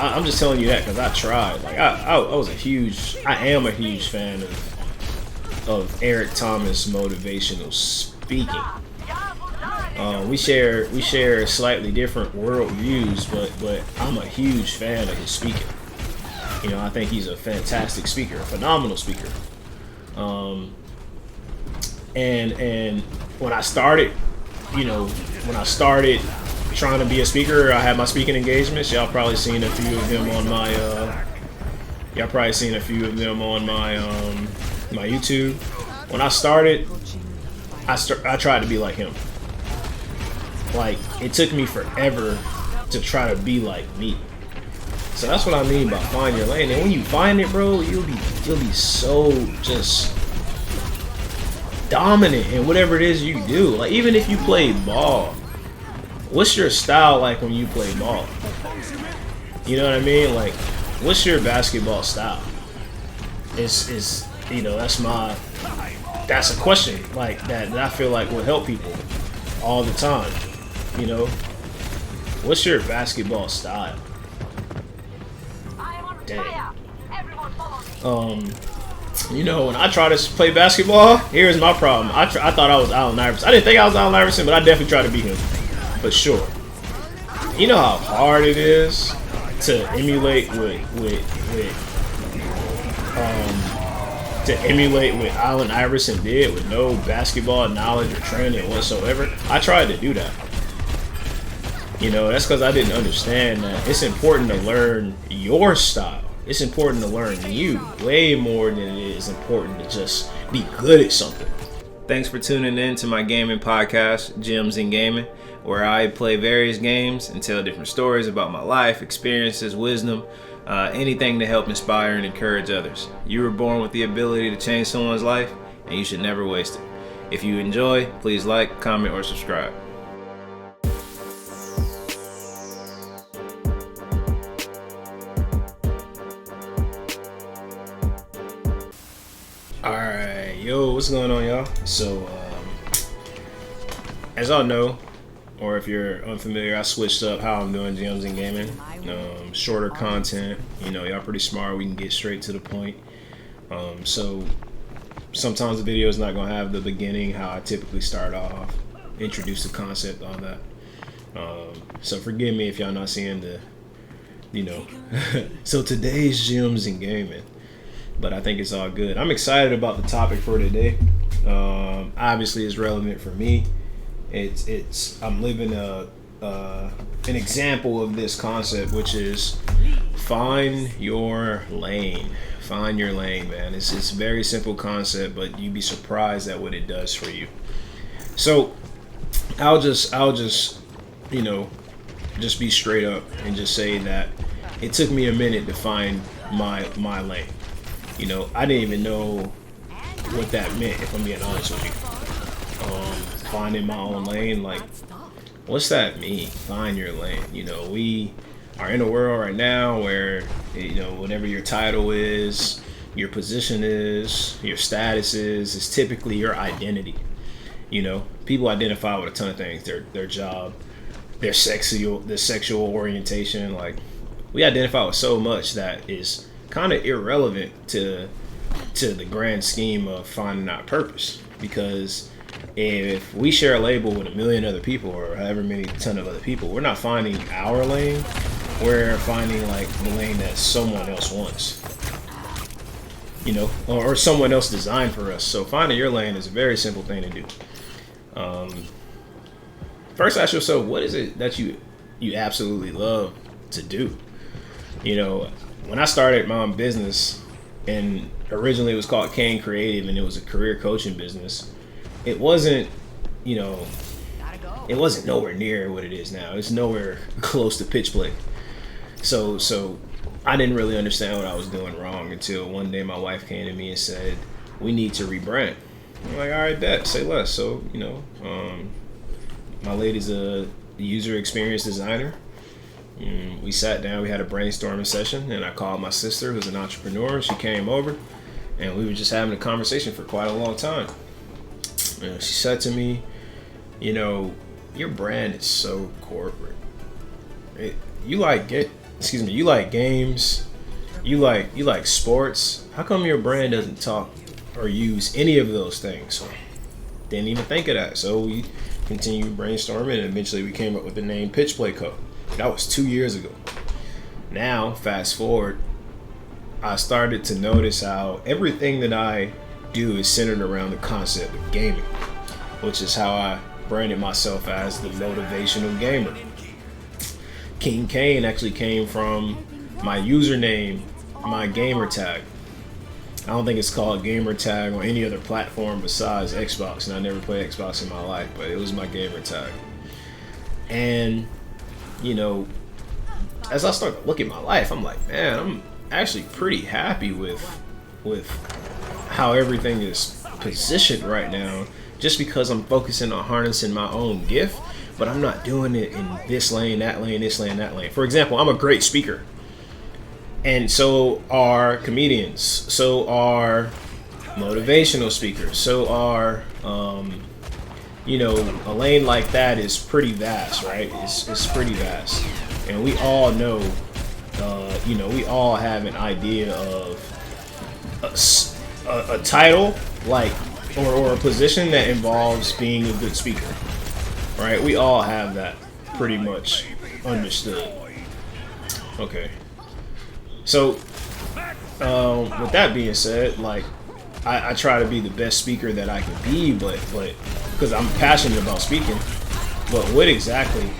I'm just telling you that because I tried. Like I am a huge fan of Eric Thomas motivational speaking. We share slightly different worldviews, but I'm a huge fan of his speaking. You know, I think he's a fantastic speaker, a phenomenal speaker. And when I started trying to be a speaker, I had my speaking engagements. Y'all probably seen a few of them on my my YouTube. When I started, I tried to be like him. Like, it took me forever to try to be like me. So that's what I mean by find your lane. And when you find it, bro, you'll be so just dominant in whatever it is you do. Like, even if you play ball, what's your style like when you play ball? You know what I mean? Like, what's your basketball style? It's you know, that's a question like that I feel like will help people all the time. You know, what's your basketball style? Dang. You know, when I try to play basketball, here's my problem. I thought I was Allen Iverson. I didn't think I was Allen Iverson, but I definitely tried to beat him. But sure, you know how hard it is to emulate what Allen Iverson did with no basketball knowledge or training whatsoever. I tried to do that. You know, that's because I didn't understand that it's important to learn your style. It's important to learn you way more than it is important to just be good at something. Thanks for tuning in to my gaming podcast, Gems in Gaming, where I play various games and tell different stories about my life, experiences, wisdom, anything to help inspire and encourage others. You were born with the ability to change someone's life, and you should never waste it. If you enjoy, please like, comment, or subscribe. Alright, yo, what's going on, y'all? So, as y'all know, or if you're unfamiliar, I switched up how I'm doing Gems in Gaming. Shorter content, you know, y'all pretty smart, we can get straight to the point. So, sometimes the video is not going to have the beginning, how I typically start off, introduce the concept, all that. So, forgive me if y'all not seeing the, you know. So, today's Gems in Gaming. But I think it's all good. I'm excited about the topic for today. Obviously, it's relevant for me. I'm living an example of this concept, which is find your lane. Find your lane, man. It's a very simple concept, but you'd be surprised at what it does for you. So I'll just you know, just be straight up and just say that it took me a minute to find my lane. You know, I didn't even know what that meant, if I'm being honest with you. Finding my own lane, like, what's that mean? Find your lane. You know, we are in a world right now where, you know, whatever your title is, your position is, your status is typically your identity. You know, people identify with a ton of things. Their job, their sexual orientation. Like, we identify with so much that is kind of irrelevant to the grand scheme of finding our purpose, because if we share a label with a million other people or however many ton of other people, we're not finding our lane, we're finding like the lane that someone else wants, you know, or someone else designed for us. So finding your lane is a very simple thing to do. First, ask yourself, what is it that you absolutely love to do? You know, when I started my own business, and originally it was called Kingcayne Creative, and it was a career coaching business, it wasn't, you know, it wasn't nowhere near what it is now. It's nowhere close to pitch play. So I didn't really understand what I was doing wrong until one day my wife came to me and said, we need to rebrand. I'm like, all right, bet, say less. So, you know, my lady's a user experience designer. We sat down, we had a brainstorming session, and I called my sister, who's an entrepreneur. She came over, and we were just having a conversation for quite a long time. And she said to me, you know, your brand is so corporate. You like get excuse me, you like games, you like sports. How come your brand doesn't talk or use any of those things? So, didn't even think of that. So we continued brainstorming, and eventually we came up with the name Pitch Play Co. That was 2 years ago. Now, fast forward, I started to notice how everything that I do is centered around the concept of gaming, which is how I branded myself as the motivational gamer. Kingcayne actually came from my username, my gamer tag. I don't think it's called gamer tag on any other platform besides Xbox, and I never played Xbox in my life, but it was my gamer tag. And, you know, as I start to look at my life, I'm like, man, I'm actually pretty happy with how everything is positioned right now, just because I'm focusing on harnessing my own gift, but I'm not doing it in this lane, that lane, this lane, that lane. For example, I'm a great speaker, and so are comedians, so are motivational speakers, so are you know, a lane like that is pretty vast, right? It's pretty vast, and we all know, you know, we all have an idea of a title, like, or a position that involves being a good speaker, right? We all have that pretty much understood. Okay. So, with that being said, like, I try to be the best speaker that I can be, but because I'm passionate about speaking. But what exactly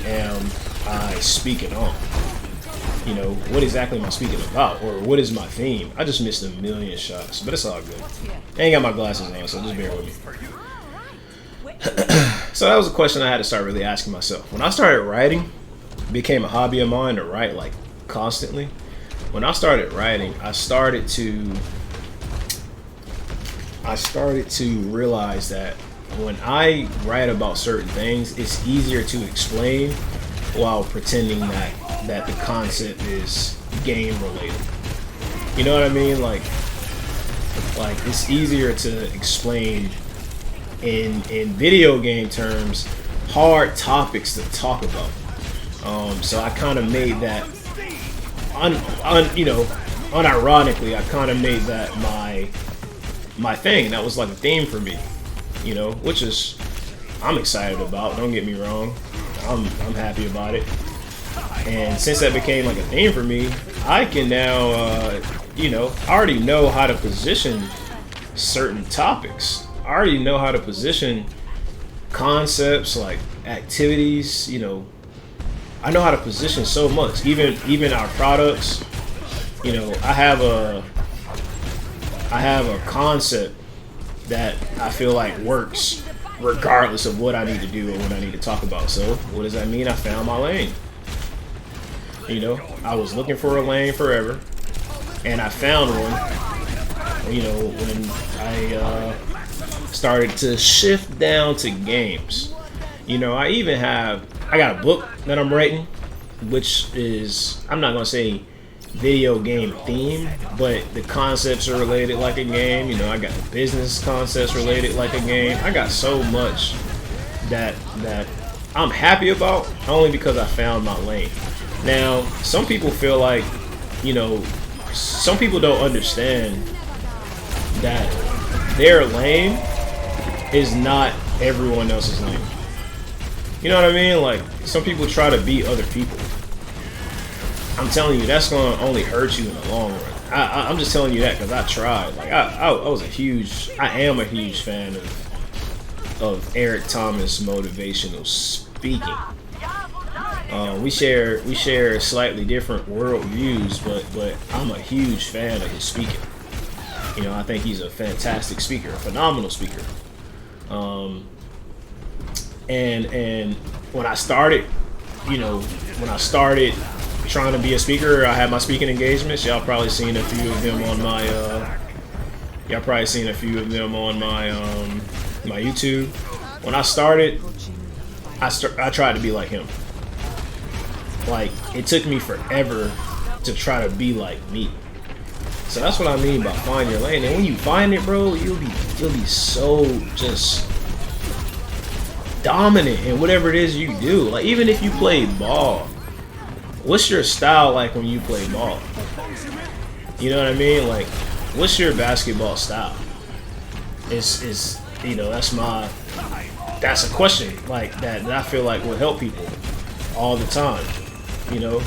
am I speaking on? You know, what exactly am I speaking about, or what is my theme? I just missed a million shots, but it's all good. I ain't got my glasses on, so just bear with me. So that was a question I had to start really asking myself. When I started writing, it became a hobby of mine to write, like, constantly. When I started writing, I started to realize that when I write about certain things, it's easier to explain while pretending that the concept is game related. You know what I mean? Like it's easier to explain in video game terms hard topics to talk about. So I kind of made that unironically, I kind of made that my thing. That was like a theme for me, you know, which is I'm excited about. Don't get me wrong, I'm happy about it. And since that became like a theme for me, I can now, you know, I already know how to position certain topics. I already know how to position concepts, like activities. You know, I know how to position so much. Even our products. You know, I have a concept that I feel like works regardless of what I need to do or what I need to talk about. So what does that mean? I found my lane. You know, I was looking for a lane forever, and I found one. You know, when I started to shift down to games. You know, I got a book that I'm writing, which is, I'm not gonna say video game theme, but the concepts are related like a game. You know, I got the business concepts related like a game. I got so much that I'm happy about, only because I found my lane. Now, some people feel like, you know, some people don't understand that their lane is not everyone else's lane. You know what I mean? Like, some people try to beat other people. I'm telling you, that's going to only hurt you in the long run. I'm just telling you that because I tried. Like, I am a huge fan of Eric Thomas motivational speaking. We share slightly different world views, but I'm a huge fan of his speaking. You know, I think he's a fantastic speaker, a phenomenal speaker. And when I started, trying to be a speaker, I had my speaking engagements. Y'all probably seen a few of them on my my YouTube. When I started, I tried to be like him. Like, it took me forever to try to be like me. So that's what I mean by find your lane. And when you find it, bro, you'll be so just dominant in whatever it is you do. Like, even if you play ball, what's your style like when you play ball? You know what I mean? Like, what's your basketball style? Is you know, that's a question like that I feel like will help people all the time. You know,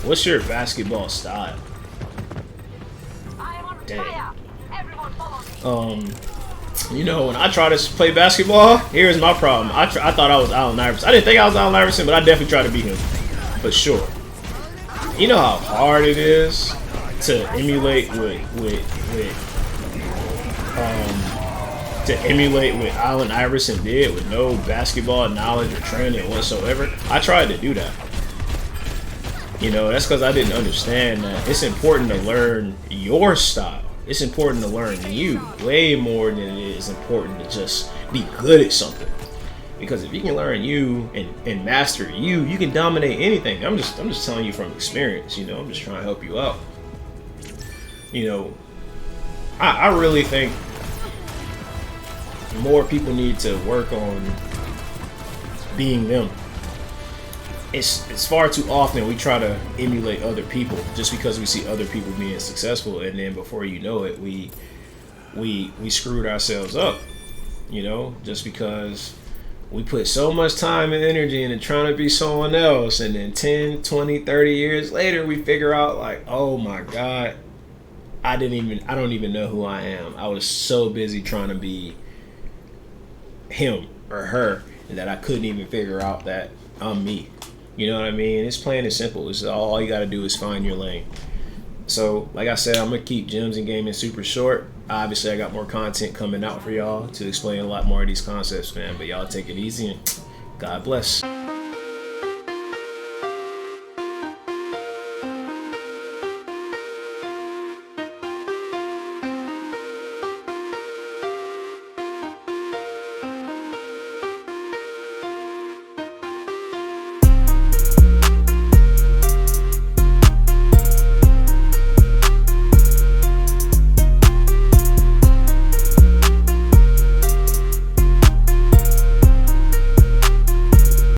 what's your basketball style? Dang. You know, when I try to play basketball, here's my problem. I thought I was Allen Iverson. I didn't think I was Allen Iverson, but I definitely tried to beat him, for sure. You know how hard it is to emulate what Allen Iverson did with no basketball knowledge or training whatsoever. I tried to do that. You know, that's because I didn't understand that it's important to learn your style. It's important to learn you way more than it is important to just be good at something. Because if you can learn you and master you, you can dominate anything. I'm just telling you from experience. You know, I'm just trying to help you out. You know, I really think more people need to work on being them. It's far too often we try to emulate other people just because we see other people being successful, and then before you know it, we screwed ourselves up. You know, just because we put so much time and energy into trying to be someone else, and then 10, 20, 30 years later we figure out like, oh my God, I don't even know who I am. I was so busy trying to be him or her that I couldn't even figure out that I'm me. You know what I mean? It's plain and simple. It's all you got to do is find your lane. So, like I said, I'm going to keep Gems and Gaming super short. Obviously, I got more content coming out for y'all to explain a lot more of these concepts, man. But y'all take it easy and God bless.